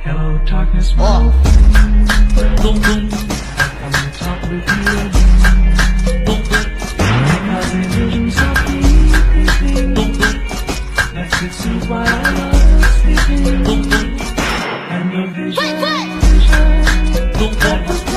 Hello, darkness, my old friend. Boom, boom. I come to talk with you again. Boom, boom. Causing visions of me creeping. Boom, boom. Let's get soothed while I love sleeping. Boom, boom. And the vision. Boom, boom.